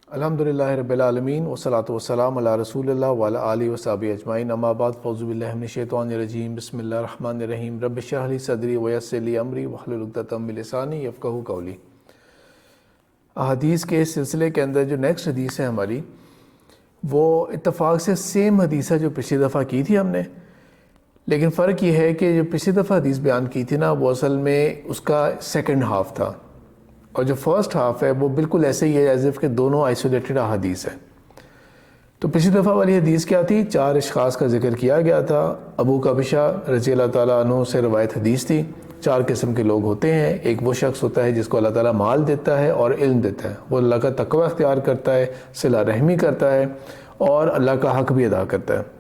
الحمدللہ رب العالمین والصلاۃ والسلام علی رسول اللہ وعلی آلہ وصحبہ اجمعین، اما بعد، فاعوذ باللہ من الشیطان الرجیم، بسم اللہ الرحمن الرحیم، رب اشرح لی صدری ویسر لی امری واحلل عقدۃ من لسانی یفقہوا قولی۔ احادیث کے سلسلے کے اندر جو نیکسٹ حدیث ہے ہماری، وہ اتفاق سے سیم حدیث ہے جو پچھلی دفعہ کی تھی ہم نے، لیکن فرق یہ ہے کہ جو پچھلی دفعہ حدیث بیان کی تھی نا، وہ اصل میں اس کا سیکنڈ ہاف تھا، اور جو فرسٹ ہاف ہے وہ بالکل ایسے ہی ہے ایز اف کہ دونوں آئسولیٹڈ احادیث ہیں۔ تو پچھلی دفعہ والی حدیث کیا تھی؟ 4 اشخاص کا ذکر کیا گیا تھا۔ ابو قبشہ رضی اللہ تعالیٰ عنہ سے روایت حدیث تھی۔ 4 قسم کے لوگ ہوتے ہیں۔ ایک وہ شخص ہوتا ہے جس کو اللہ تعالیٰ مال دیتا ہے اور علم دیتا ہے، وہ اللہ کا تقوی اختیار کرتا ہے، صلہ رحمی کرتا ہے اور اللہ کا حق بھی ادا کرتا ہے۔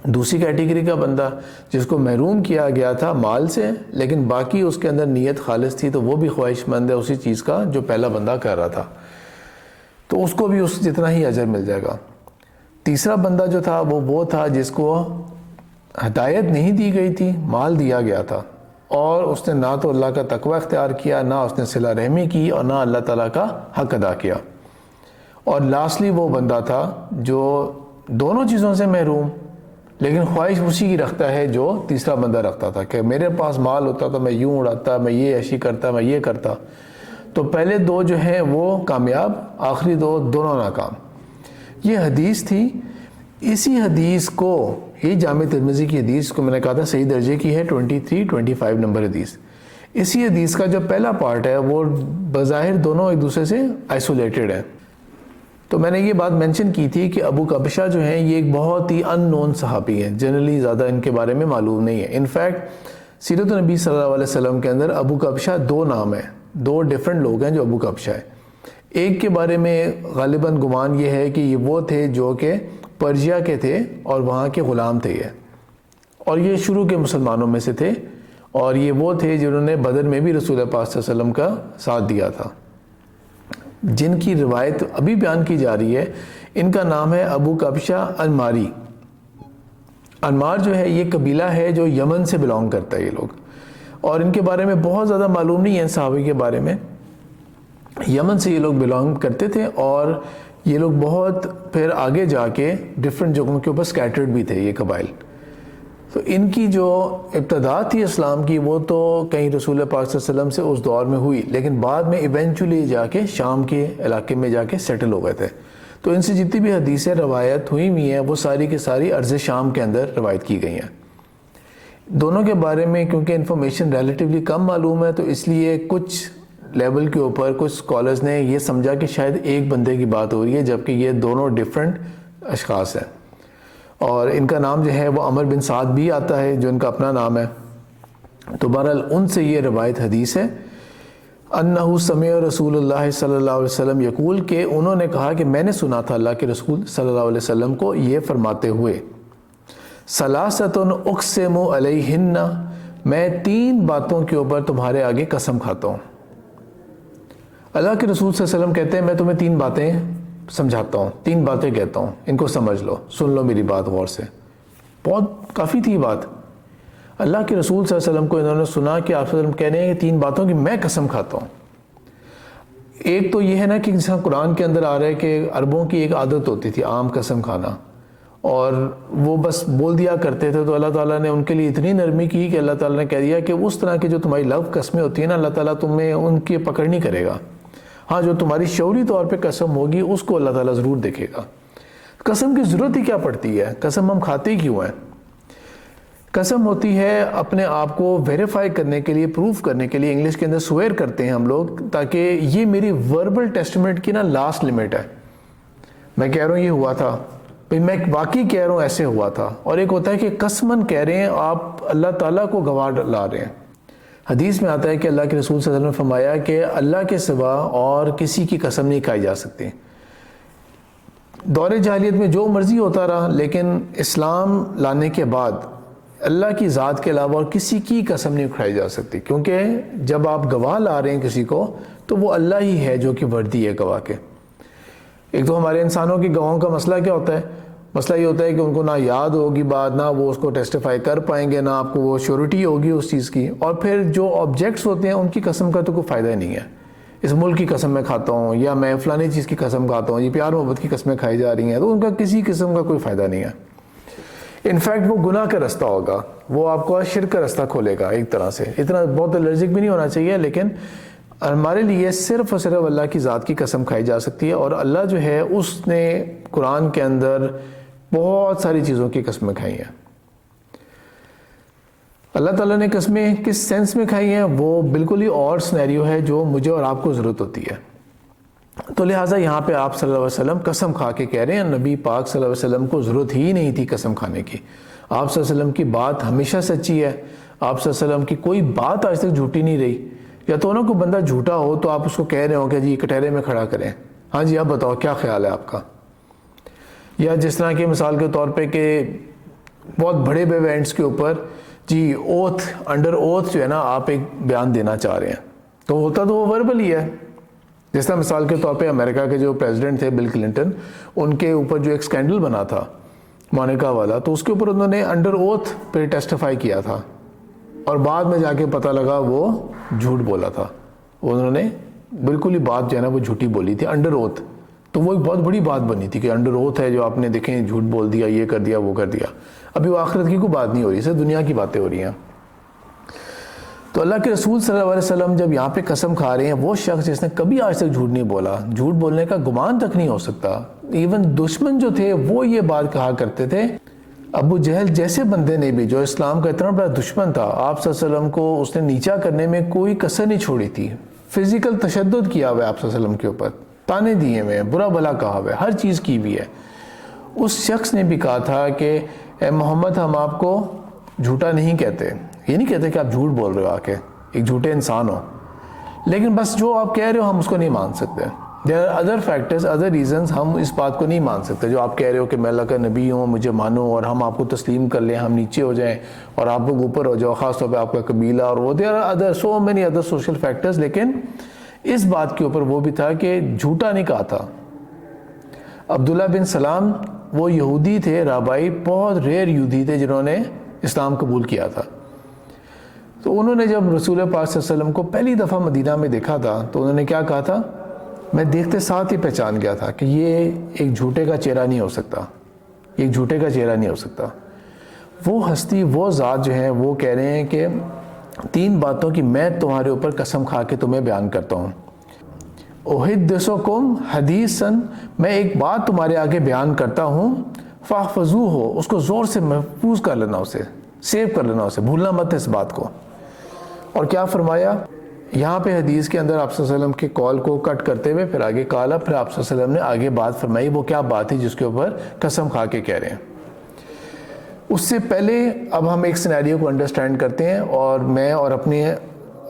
دوسری کیٹیگری کا بندہ جس کو محروم کیا گیا تھا مال سے، لیکن باقی اس کے اندر نیت خالص تھی، تو وہ بھی خواہش مند ہے اسی چیز کا جو پہلا بندہ کر رہا تھا، تو اس کو بھی اس جتنا ہی اجر مل جائے گا۔ تیسرا بندہ جو تھا وہ تھا جس کو ہدایت نہیں دی گئی تھی، مال دیا گیا تھا، اور اس نے نہ تو اللہ کا تقوی اختیار کیا، نہ اس نے صلہ رحمی کی، اور نہ اللہ تعالیٰ کا حق ادا کیا۔ اور لاسٹلی وہ بندہ تھا جو دونوں چیزوں سے محروم، لیکن خواہش اسی کی رکھتا ہے جو تیسرا بندہ رکھتا تھا، کہ میرے پاس مال ہوتا تو میں یوں اڑاتا، میں یہ عیشی کرتا، میں یہ کرتا۔ تو پہلے 2 جو ہیں وہ کامیاب، آخری 2 دونوں ناکام۔ یہ حدیث تھی۔ اسی حدیث کو، یہ جامع ترمذی کی حدیث کو میں نے کہا تھا صحیح درجے کی ہے، 25 نمبر حدیث۔ اسی حدیث کا جو پہلا پارٹ ہے وہ بظاہر دونوں ایک دوسرے سے آئسولیٹڈ ہے۔ تو میں نے یہ بات مینشن کی تھی کہ ابو قبشہ جو ہیں یہ ایک بہت ہی ان نون صحابی ہیں، جنرلی زیادہ ان کے بارے میں معلوم نہیں ہے۔ انفیکٹ سیرت النبی صلی اللہ علیہ وسلم کے اندر ابو قبشہ 2 نام ہیں، 2 ڈیفرنٹ لوگ ہیں جو ابو قبشہ ہے۔ ایک کے بارے میں غالباً گمان یہ ہے کہ یہ وہ تھے جو کہ پرجیا کے تھے اور وہاں کے غلام تھے یہ، اور یہ شروع کے مسلمانوں میں سے تھے، اور یہ وہ تھے جنہوں نے بدر میں بھی رسول پاک صلی اللہ علیہ وسلم کا ساتھ دیا تھا، جن کی روایت ابھی بیان کی جا رہی ہے۔ ان کا نام ہے ابو قبشہ انماری۔ انمار جو ہے یہ قبیلہ ہے جو یمن سے بلانگ کرتا ہے یہ لوگ، اور ان کے بارے میں بہت زیادہ معلوم نہیں ہے ان صحابی کے بارے میں۔ یمن سے یہ لوگ بلانگ کرتے تھے، اور یہ لوگ بہت پھر آگے جا کے ڈفرینٹ جگہوں کے اوپر سکیٹرڈ بھی تھے یہ قبائل۔ تو ان کی جو ابتدا تھی اسلام کی، وہ تو کہیں رسول پاک صلی اللہ علیہ وسلم سے اس دور میں ہوئی، لیکن بعد میں ایونچولی جا کے شام کے علاقے میں جا کے سیٹل ہو گئے تھے۔ تو ان سے جتنی بھی حدیثیں روایت ہوئی ہوئی ہیں وہ ساری کی ساری ارض شام کے اندر روایت کی گئی ہیں۔ دونوں کے بارے میں کیونکہ انفارمیشن ریلیٹیولی کم معلوم ہے، تو اس لیے کچھ لیول کے اوپر کچھ اسکالرز نے یہ سمجھا کہ شاید ایک بندے کی بات ہو رہی ہے، جبکہ یہ دونوں ڈفرینٹ اشخاص ہیں۔ اور ان کا نام جو ہے وہ عمر بن سعد بھی آتا ہے، جو ان کا اپنا نام ہے۔ تو بہرحال ان سے یہ روایت حدیث ہے، انہ سمع رسول اللہ صلی اللہ علیہ وسلم یقول، کہ انہوں نے کہا کہ میں نے سنا تھا اللہ کے رسول صلی اللہ علیہ وسلم کو یہ فرماتے ہوئے، ثلاثۃ اقسم علیہن، میں 3 باتوں کے اوپر تمہارے آگے قسم کھاتا ہوں۔ اللہ کے رسول صلی اللہ علیہ وسلم کہتے ہیں میں تمہیں 3 باتیں سمجھاتا ہوں، 3 باتیں کہتا ہوں، ان کو سمجھ لو، سن لو میری بات غور سے۔ بہت کافی تھی بات۔ اللہ کے رسول صلی اللہ علیہ وسلم کو انہوں نے سنا کہ آپ صلی اللہ علیہ وسلم کہہ رہے ہیں کہ 3 باتوں کی میں قسم کھاتا ہوں۔ ایک تو یہ ہے نا کہ جس طرح قرآن کے اندر آ رہا ہے کہ عربوں کی ایک عادت ہوتی تھی عام قسم کھانا، اور وہ بس بول دیا کرتے تھے، تو اللہ تعالیٰ نے ان کے لیے اتنی نرمی کی کہ اللہ تعالیٰ نے کہہ دیا کہ اس طرح کی جو تمہاری لو قسمیں ہوتی ہیں نا، اللہ تعالیٰ تمہیں ان کی پکڑ نہیں کرے گا۔ ہاں، جو تمہاری شعوری طور پہ قسم ہوگی اس کو اللہ تعالیٰ ضرور دیکھے گا۔ قسم کی ضرورت ہی کیا پڑتی ہے؟ قسم ہم کھاتے ہی کیوں ہیں؟ قسم ہوتی ہے اپنے آپ کو ویریفائی کرنے کے لیے، پروف کرنے کے لیے، انگلش کے اندر سویئر کرتے ہیں ہم لوگ، تاکہ یہ میری وربل ٹیسٹمنٹ کی نا لاسٹ لمٹ ہے۔ میں کہہ رہا ہوں یہ ہوا تھا، بھئی میں واقعی کہہ رہا ہوں ایسے ہوا تھا۔ اور ایک ہوتا ہے کہ قسماً کہہ رہے ہیں، آپ اللہ تعالیٰ کو گواہ لا رہے ہیں۔ حدیث میں آتا ہے کہ اللہ کے رسول صلی اللہ علیہ وسلم نے فرمایا کہ اللہ کے سوا اور کسی کی قسم نہیں کھائی جا سکتی۔ دور جاہلیت میں جو مرضی ہوتا رہا، لیکن اسلام لانے کے بعد اللہ کی ذات کے علاوہ اور کسی کی قسم نہیں کھائی جا سکتی، کیونکہ جب آپ گواہ لا رہے ہیں کسی کو، تو وہ اللہ ہی ہے جو کہ وردی ہے گواہ کے۔ ایک تو ہمارے انسانوں کی گواہوں کا مسئلہ کیا ہوتا ہے؟ مسئلہ یہ ہوتا ہے کہ ان کو نہ یاد ہوگی بات، نہ وہ اس کو ٹیسٹیفائی کر پائیں گے، نہ آپ کو وہ شیورٹی ہوگی اس چیز کی، اور پھر جو آبجیکٹس ہوتے ہیں ان کی قسم کا تو کوئی فائدہ ہی نہیں ہے۔ اس ملک کی قسم میں کھاتا ہوں یا میں فلانی چیز کی قسم کھاتا ہوں، یہ پیار محبت کی قسمیں کھائی جا رہی ہیں، تو ان کا کسی قسم کا کوئی فائدہ نہیں ہے. انفیکٹ وہ گناہ کا رستہ ہوگا، وہ آپ کو شرک کا رستہ کھولے گا ایک طرح سے. اتنا بہت الرجک بھی نہیں ہونا چاہیے، لیکن ہمارے لیے صرف اور صرف اللہ کی ذات کی قسم کھائی جا سکتی ہے. اور اللہ جو ہے اس نے قرآن کے اندر بہت ساری چیزوں کی قسمیں کھائی ہیں. اللہ تعالیٰ نے قسمیں کس سینس میں کھائی ہیں وہ بالکل ہی اور سنیریو ہے جو مجھے اور آپ کو ضرورت ہوتی ہے. تو لہٰذا یہاں پہ آپ صلی اللہ علیہ وسلم قسم کھا کے کہہ رہے ہیں. نبی پاک صلی اللہ علیہ وسلم کو ضرورت ہی نہیں تھی قسم کھانے کی. آپ صلی اللہ علیہ وسلم کی بات ہمیشہ سچی ہے. آپ صلی اللہ علیہ وسلم کی کوئی بات آج تک جھوٹی نہیں رہی. یا تو نہ کوئی بندہ جھوٹا ہو تو آپ اس کو کہہ رہے ہو کہ جی کٹہرے میں کھڑا کریں، ہاں جی آپ بتاؤ کیا خیال ہے آپ کا. یا جس طرح کے مثال کے طور پہ کہ بہت بڑے ایونٹس کے اوپر جی اوتھ انڈر اوتھ جو ہے نا آپ ایک بیان دینا چاہ رہے ہیں، تو ہوتا تو وہ وربل ہی ہے. جس طرح مثال کے طور پہ امریکہ کے جو پریزیڈنٹ تھے بل کلنٹن، ان کے اوپر جو ایک سکینڈل بنا تھا مونیکا والا، تو اس کے اوپر انہوں نے انڈر اوتھ پہ ٹیسٹیفائی کیا تھا اور بعد میں جا کے پتہ لگا وہ جھوٹ بولا تھا. انہوں نے بالکل ہی بات جو ہے نا وہ جھوٹی بولی تھی انڈر اوتھ. تو وہ ایک بہت بڑی بات بنی تھی کہ انڈر اوتھ ہے جو آپ نے دیکھیں جھوٹ بول دیا، یہ کر دیا وہ کر دیا. ابھی وہ آخرت کی کوئی بات نہیں ہو رہی، صرف دنیا کی باتیں ہو رہی ہیں. تو اللہ کے رسول صلی اللہ علیہ وسلم جب یہاں پہ قسم کھا رہے ہیں، وہ شخص جس نے کبھی آج تک جھوٹ نہیں بولا، جھوٹ بولنے کا گمان تک نہیں ہو سکتا. ایون دشمن جو تھے وہ یہ بات کہا کرتے تھے. ابو جہل جیسے بندے نے بھی، جو اسلام کا اتنا بڑا دشمن تھا، آپ صلی اللہ علیہ وسلم کو اس نے نیچا کرنے میں کوئی کسر نہیں چھوڑی تھی. فزیکل تشدد کیا ہوا ہے آپ صلی اللہ علیہ وسلم کے اوپر، تانے دیے ہوئے ہیں، برا بھلا کہا ہوا ہے، ہر چیز کی ہوئی ہے. اس شخص نے بھی کہا تھا کہ اے محمد ہم آپ کو جھوٹا نہیں کہتے. یہ نہیں کہتے کہ آپ جھوٹ بول رہے ہو، آ کے ایک جھوٹے انسان ہو، لیکن بس جو آپ کہہ رہے ہو ہم اس کو نہیں مان سکتے. There are other factors, other reasons, ہم اس بات کو نہیں مان سکتے. جو آپ کہہ رہے ہو کہ میں اللہ کا نبی ہوں، مجھے مانو اور ہم آپ کو تسلیم کر لیں، ہم نیچے ہو جائیں اور آپ لوگ اوپر ہو جاؤ، خاص طور پہ آپ کا قبیلہ اور وہ. There are other so many other social factors. لیکن اس بات کے اوپر وہ بھی تھا کہ جھوٹا نہیں کہا تھا. عبداللہ بن سلام وہ یہودی تھے، رابائی، بہت ریئر یہودی تھے جنہوں نے اسلام قبول کیا تھا. تو انہوں نے جب رسول پاک صلی اللہ علیہ وسلم کو پہلی دفعہ مدینہ میں دیکھا تھا تو انہوں نے کیا کہا تھا؟ میں دیکھتے ساتھ ہی پہچان گیا تھا کہ یہ ایک جھوٹے کا چہرہ نہیں ہو سکتا، ایک جھوٹے کا چہرہ نہیں ہو سکتا. وہ ہستی، وہ ذات جو ہے وہ کہہ رہے ہیں کہ 3 باتوں کی میں تمہارے اوپر قسم کھا کے تمہیں بیان کرتا ہوں. احدثکم حدیثا، میں ایک بات تمہارے آگے بیان کرتا ہوں، فاحفظوہ، اس کو زور سے محفوظ کر لینا، اسے سیو کر لینا، اسے بھولنا مت اس بات کو. اور کیا فرمایا یہاں پہ حدیث کے اندر آپ صلی اللہ علیہ وسلم کے کال کو کٹ کرتے ہوئے پھر آگے کالا، پھر آپ صلی اللہ علیہ وسلم نے آگے بات فرمائی. وہ کیا بات ہے جس کے اوپر قسم کھا کے کہہ رہے ہیں؟ اس سے پہلے اب ہم ایک سینیریو کو انڈرسٹینڈ کرتے ہیں اور میں اور اپنے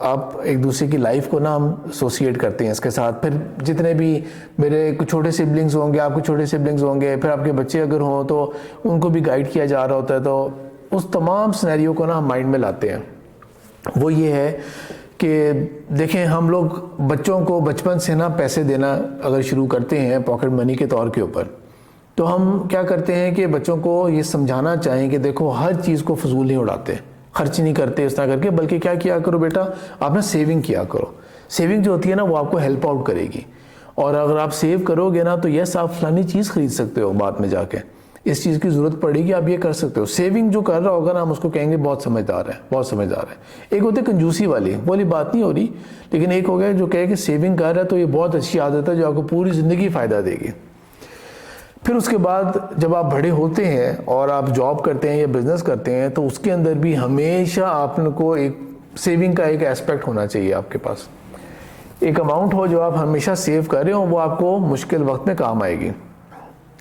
آپ ایک دوسرے کی لائف کو نا ہم ایسوسیٹ کرتے ہیں اس کے ساتھ. پھر جتنے بھی میرے کچھ چھوٹے سبلنگز ہوں گے، آپ کو چھوٹے سبلنگز ہوں گے، پھر آپ کے بچے اگر ہوں تو ان کو بھی گائیڈ کیا جا رہا ہوتا ہے. تو اس تمام سینیریو کو نا ہم مائنڈ میں لاتے ہیں. وہ یہ ہے کہ دیکھیں ہم لوگ بچوں کو بچپن سے نا پیسے دینا اگر شروع کرتے ہیں پاکٹ منی کے طور کے اوپر، تو ہم کیا کرتے ہیں کہ بچوں کو یہ سمجھانا چاہیں کہ دیکھو ہر چیز کو فضول نہیں اڑاتے، خرچ نہیں کرتے اس طرح کر کے، بلکہ کیا کیا کرو بیٹا، آپ نے سیونگ کیا کرو. سیونگ جو ہوتی ہے نا وہ آپ کو ہیلپ آؤٹ کرے گی. اور اگر آپ سیو کرو گے نا تو یس آپ فلانی چیز خرید سکتے ہو، بعد میں جا کے اس چیز کی ضرورت پڑے گی آپ یہ کر سکتے ہو. سیونگ جو کر رہا ہوگا نا ہم اس کو کہیں گے بہت سمجھدار ہے، بہت سمجھدار ہے. ایک ہوتے کنجوسی والی، وہ والی بات نہیں ہو رہی، لیکن ایک ہو گیا جو کہے کہ سیونگ کر رہا ہے تو یہ بہت اچھی عادت ہے جو آپ کو پوری زندگی فائدہ دے گی. پھر اس کے بعد جب آپ بڑے ہوتے ہیں اور آپ جاب کرتے ہیں یا بزنس کرتے ہیں تو اس کے اندر بھی ہمیشہ آپ کو ایک سیونگ کا ایک ایسپیکٹ ہونا چاہیے. آپ کے پاس ایک اماؤنٹ ہو جو آپ ہمیشہ سیو کر رہے ہو، وہ آپ کو مشکل وقت میں کام آئے گی.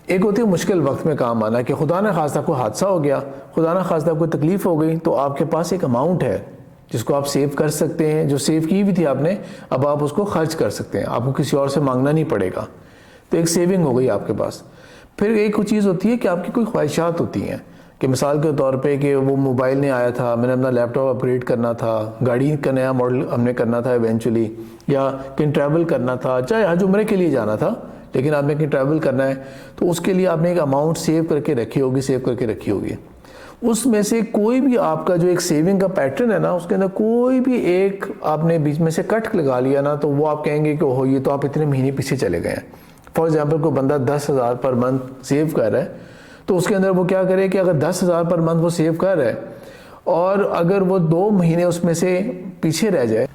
ایک ہوتی ہے مشکل وقت میں کام آنا کہ خدا نہ خواستہ کوئی حادثہ ہو گیا، خدا نہ خواستہ کوئی تکلیف ہو گئی، تو آپ کے پاس ایک اماؤنٹ ہے جس کو آپ سیو کر سکتے ہیں، جو سیو کی بھی تھی آپ نے، اب آپ اس کو خرچ کر سکتے ہیں، آپ کو کسی اور سے مانگنا نہیں پڑے گا. تو ایک سیونگ ہو گئی آپ کے پاس. پھر ایک چیز ہوتی ہے کہ آپ کی کوئی خواہشات ہوتی ہیں کہ مثال کے طور پہ کہ وہ موبائل نہیں آیا تھا، میں نے اپنا لیپ ٹاپ اپگریڈ کرنا تھا، گاڑی کا نیا ماڈل ہم نے کرنا تھا ایونچولی، یا کہیں ٹریول کرنا تھا، چاہے حج عمرے کے لیے جانا تھا لیکن آپ نے کہیں ٹریول کرنا ہے، تو اس کے لیے آپ نے ایک اماؤنٹ سیو کر کے رکھی ہوگی، سیو کر کے رکھی ہوگی. اس میں سے کوئی بھی آپ کا جو ایک سیونگ کا پیٹرن ہے نا، اس کے اندر کوئی بھی ایک آپ نے بیچ میں سے کٹ لگا لیا نا، تو وہ آپ کہیں گے کہ اوہ یہ تو آپ اتنے مہینے پیچھے چلے گئے ہیں۔ فار ایگزامپل کوئی بندہ 10,000 پر منتھ سیو کر رہا ہے، تو اس کے اندر وہ کیا کرے کہ اگر 10,000 پر منتھ وہ سیو کر رہا ہے اور اگر وہ 2 مہینے اس میں سے پیچھے رہ جائے،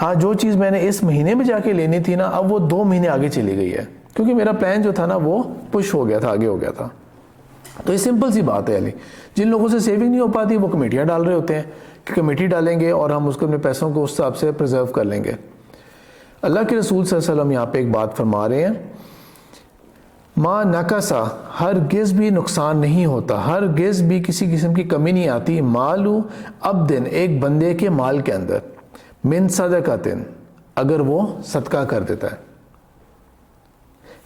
ہاں جو چیز میں نے اس مہینے میں جا کے لینی تھی نا، اب وہ 2 مہینے آگے چلی گئی ہے، کیونکہ میرا پلان جو تھا نا وہ پش ہو گیا تھا، آگے ہو گیا تھا۔ تو یہ سمپل سی بات ہے علی، جن لوگوں سے سیونگ نہیں ہو پاتی وہ کمیٹیاں ڈال رہے ہوتے ہیں کہ کمیٹی ڈالیں گے اور ہم اس کو اپنے پیسوں کو اس حساب سے پرزرو کر لیں گے۔ اللہ کے رسول صلی اللہ علیہ وسلم یہاں پہ ایک بات فرما رہے ہیں، ما نقصا، ہرگز بھی نقصان نہیں ہوتا، ہرگز بھی کسی قسم کی کمی نہیں آتی، مالو عبدن، ایک بندے کے مال کے اندر، من صدقتن، اگر وہ صدقہ کر دیتا ہے۔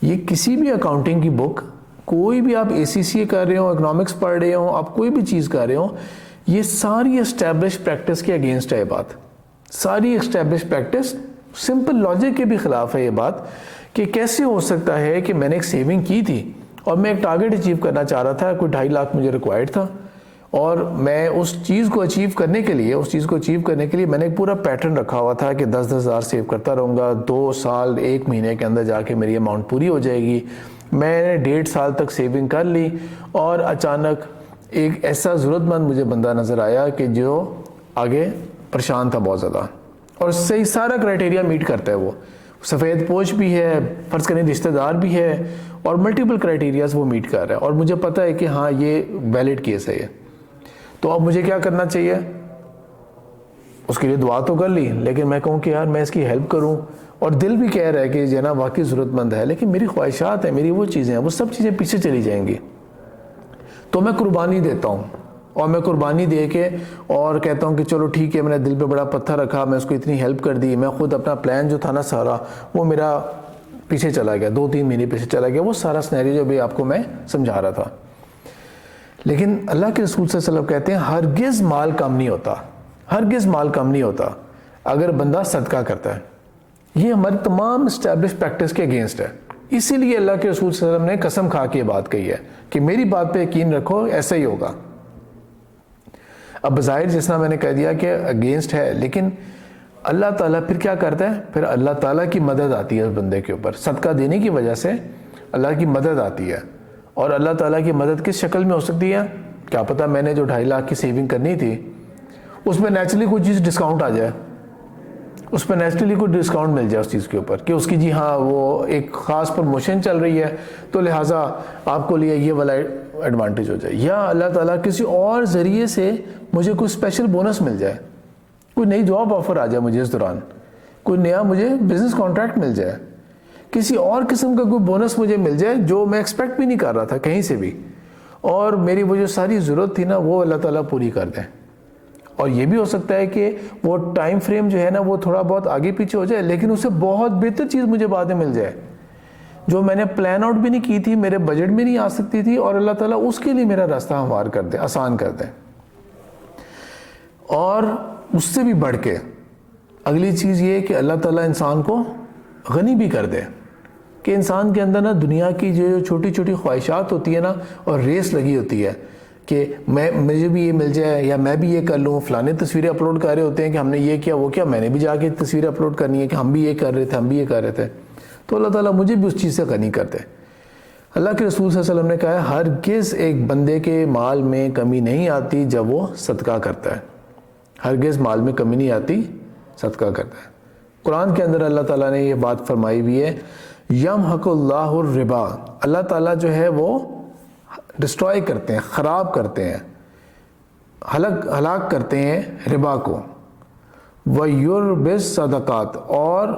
یہ کسی بھی اکاؤنٹنگ کی بک، کوئی بھی آپ اے سی سی کر رہے ہو، اکنامکس پڑھ رہے ہو، آپ کوئی بھی چیز کر رہے ہو، یہ ساری اسٹیبلش پریکٹس کے اگینسٹ ہے یہ بات، ساری اسٹیبلش پریکٹس، سمپل لاجک کے بھی خلاف ہے یہ بات، کہ کیسے ہو سکتا ہے کہ میں نے ایک سیونگ کی تھی اور میں ایک ٹارگٹ اچیو کرنا چاہ رہا تھا، کوئی 2.5 لاکھ مجھے ریکوائرڈ تھا، اور میں اس چیز کو اچیو کرنے کے لیے میں نے ایک پورا پیٹرن رکھا ہوا تھا کہ 10,000 سیو کرتا رہوں گا، 2 سال 1 مہینے کے اندر جا کے میری اماؤنٹ پوری ہو جائے گی۔ میں نے 1.5 سال تک سیونگ کر لی اور اچانک ایک ایسا ضرورت مند مجھے بندہ نظر آیا کہ جو آگے پریشان تھا بہت زیادہ، اور صحیح سارا کرائٹیریا میٹ کرتا ہے، وہ سفید پوش بھی ہے، فرض کریں رشتہ دار بھی ہے، اور ملٹیپل کرائٹیریاز وہ میٹ کر رہا ہے، اور مجھے پتہ ہے کہ ہاں یہ ویلڈ کیس ہے یہ، تو اب مجھے کیا کرنا چاہیے؟ اس کے لیے دعا تو کر لی، لیکن میں کہوں کہ یار میں اس کی ہیلپ کروں، اور دل بھی کہہ رہا ہے کہ جناب واقعی ضرورت مند ہے، لیکن میری خواہشات ہیں، میری وہ چیزیں ہیں، وہ سب چیزیں پیچھے چلی جائیں گی، تو میں قربانی دیتا ہوں، اور میں قربانی دے کے اور کہتا ہوں کہ چلو ٹھیک ہے، میں نے دل پہ بڑا پتھر رکھا، میں اس کو اتنی ہیلپ کر دی، میں خود اپنا پلان جو تھا نا سارا وہ میرا پیچھے چلا گیا، 2-3 مہینے پیچھے چلا گیا، وہ سارا سنیریو جو بھی آپ کو میں سمجھا رہا تھا۔ لیکن اللہ کے رسول صلی اللہ علیہ وسلم کہتے ہیں ہرگز مال کم نہیں ہوتا، ہرگز مال کم نہیں ہوتا اگر بندہ صدقہ کرتا ہے۔ یہ ہماری تمام اسٹیبلش پریکٹس کے اگینسٹ ہے، اسی لیے اللہ کے رسول صلی اللہ علیہ وسلم نے قسم کھا کے یہ بات کہی ہے کہ میری بات پہ یقین رکھو، ایسا ہی ہوگا۔ اب بظاہر جس طرح میں نے کہہ دیا کہ اگینسٹ ہے، لیکن اللہ تعالیٰ پھر کیا کرتا ہے؟ پھر اللہ تعالیٰ کی مدد آتی ہے اس بندے کے اوپر، صدقہ دینے کی وجہ سے اللہ کی مدد آتی ہے، اور اللہ تعالیٰ کی مدد کس شکل میں ہو سکتی ہے؟ کیا پتہ میں نے جو 2.5 لاکھ کی سیونگ کرنی تھی اس میں نیچرلی کوئی چیز ڈسکاؤنٹ آ جائے، اس پہ نیچرلی کوئی ڈسکاؤنٹ مل جائے اس چیز کے اوپر، کہ اس کی جی ہاں وہ ایک خاص پروموشن چل رہی ہے تو لہٰذا آپ کو لیے یہ والا ایڈوانٹیج ہو جائے، یا اللہ تعالیٰ کسی اور ذریعے سے مجھے کوئی اسپیشل بونس مل جائے، کوئی نئی جاب آفر آ جائے مجھے اس دوران، کوئی نیا مجھے بزنس کانٹریکٹ مل جائے، کسی اور قسم کا کوئی بونس مجھے مل جائے جو میں ایکسپیکٹ بھی نہیں کر رہا تھا کہیں سے بھی، اور میری وہ جو ساری ضرورت تھی نا وہ اللہ تعالیٰ پوری کر دیں۔ اور یہ بھی ہو سکتا ہے کہ وہ ٹائم فریم جو ہے نا وہ تھوڑا بہت آگے پیچھے ہو جائے، لیکن اس سے بہت بہتر چیز مجھے بعد میں مل جائے جو میں نے پلان آؤٹ بھی نہیں کی تھی، میرے بجٹ میں نہیں آ سکتی تھی، اور اللہ تعالیٰ اس کے لیے میرا راستہ ہموار کر دے، آسان کر دے۔ اور اس سے بھی بڑھ کے اگلی چیز یہ کہ اللہ تعالیٰ انسان کو غنی بھی کر دے، کہ انسان کے اندر نا دنیا کی جو چھوٹی چھوٹی خواہشات ہوتی ہے نا، اور ریس لگی ہوتی ہے کہ مجھے بھی یہ مل جائے، یا میں بھی یہ کر لوں، فلانے تصویریں اپلوڈ کر رہے ہوتے ہیں کہ ہم نے یہ کیا وہ کیا، میں نے بھی جا کے تصویریں اپلوڈ کرنی ہے کہ ہم بھی یہ کر رہے تھے، ہم بھی یہ کر رہے تھے، تو اللہ تعالیٰ مجھے بھی اس چیز سے غنی کر دے۔ اللہ کے رسول صلی اللہ علیہ وسلم نے کہا ہے ہرگز ایک بندے کے مال میں کمی نہیں آتی جب وہ صدقہ کرتا ہے، ہرگز مال میں کمی نہیں آتی صدقہ کرتا ہے۔ قرآن کے اندر اللہ تعالیٰ نے یہ بات فرمائی بھی ہے، یمحق اللہ الربا، اللہ تعالیٰ جو ہے وہ ڈسٹروائے کرتے ہیں، خراب کرتے ہیں، ہلاک کرتے ہیں ربا کو، وَيُرْبِِ الصَّدَقَاتِ، اور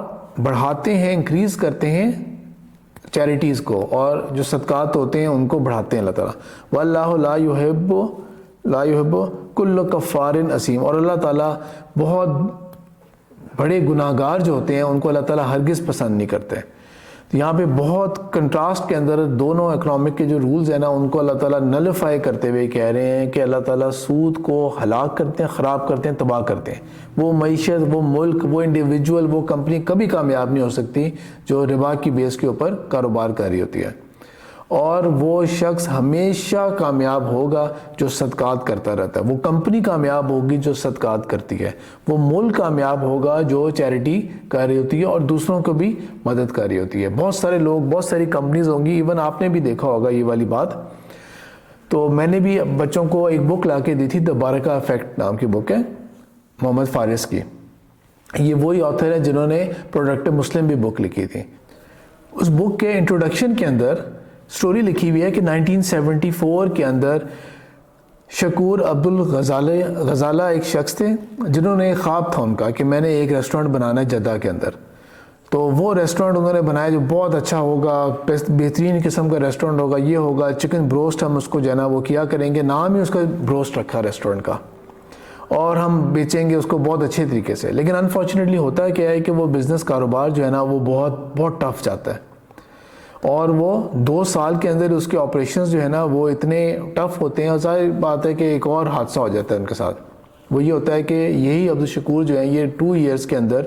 بڑھاتے ہیں، انکریز کرتے ہیں چیریٹیز کو، اور جو صدقات ہوتے ہیں ان کو بڑھاتے ہیں اللہ تعالیٰ۔ وَاللَّهُ لَا يُحِبُّ كُلَّ كَفَّارٍ أَثِيمٍ، اور اللہ تعالیٰ بہت بڑے گناہ گار جو ہوتے ہیں ان کو اللہ تعالیٰ ہرگز پسند نہیں کرتے۔ تو یہاں پہ بہت کنٹراسٹ کے اندر دونوں اکنامک کے جو رولز ہیں نا ان کو اللہ تعالیٰ نلیفائی کرتے ہوئے کہہ رہے ہیں کہ اللہ تعالیٰ سود کو ہلاک کرتے ہیں، خراب کرتے ہیں، تباہ کرتے ہیں۔ وہ معیشت، وہ ملک، وہ انڈیویجول، وہ کمپنی کبھی کامیاب نہیں ہو سکتی جو ربا کی بیس کے اوپر کاروبار کر رہی ہوتی ہے۔ اور وہ شخص ہمیشہ کامیاب ہوگا جو صدقات کرتا رہتا ہے. وہ کمپنی کامیاب ہوگی جو صدقات کرتی ہے. وہ ملک کامیاب ہوگا جو چیریٹی کر رہی ہوتی ہے اور دوسروں کو بھی مدد کر رہی ہوتی ہے. بہت سارے لوگ، بہت ساری کمپنیز ہوں گی، ایون آپ نے بھی دیکھا ہوگا یہ والی بات. تو میں نے بھی بچوں کو ایک بک لا کے دی تھی، دا بارکہ افیکٹ نام کی بک ہے، محمد فارس کی. یہ وہی آتھر ہے جنہوں نے پروڈکٹیو مسلم بھی بک لکھی تھی. اس بک کے انٹروڈکشن کے اندر سٹوری لکھی ہوئی ہے کہ 1974 کے اندر شکور عبدالغزالہ ایک شخص تھے جنہوں نے ایک خواب تھا ان کا کہ میں نے ایک ریسٹورنٹ بنانا ہے جدہ کے اندر. تو وہ ریسٹورنٹ انہوں نے بنایا جو بہت اچھا ہوگا، بہترین قسم کا ریسٹورنٹ ہوگا، یہ ہوگا چکن بروسٹ، ہم اس کو جو ہے نا وہ کیا کریں گے، نام ہی اس کا بروسٹ رکھا ریسٹورنٹ کا، اور ہم بیچیں گے اس کو بہت اچھے طریقے سے. لیکن انفارچونیٹلی ہوتا ہے کیا ہے کہ وہ بزنس کاروبار جو ہے نا وہ بہت ٹف جاتا ہے، اور وہ 2 سال کے اندر اس کے آپریشنز جو ہے نا وہ اتنے ٹف ہوتے ہیں. اور ظاہر بات ہے کہ ایک اور حادثہ ہو جاتا ہے ان کے ساتھ. وہ یہ ہوتا ہے کہ یہی عبدالشکور جو ہیں یہ 2 ایئرس کے اندر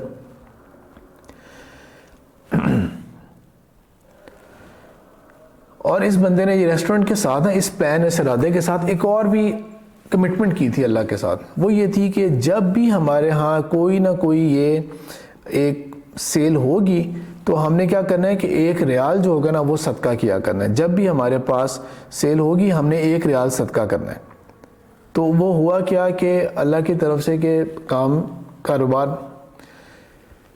اور اس بندے نے یہ ریسٹورنٹ کے ساتھ اس پلان، اس ارادے کے ساتھ ایک اور بھی کمٹمنٹ کی تھی اللہ کے ساتھ. وہ یہ تھی کہ جب بھی ہمارے ہاں کوئی نہ کوئی یہ ایک سیل ہوگی تو ہم نے کیا کرنا ہے کہ 1 ریال جو ہوگا نا وہ صدقہ کیا کرنا ہے. جب بھی ہمارے پاس سیل ہوگی ہم نے 1 ریال صدقہ کرنا ہے. تو وہ ہوا کیا کہ اللہ کی طرف سے کہ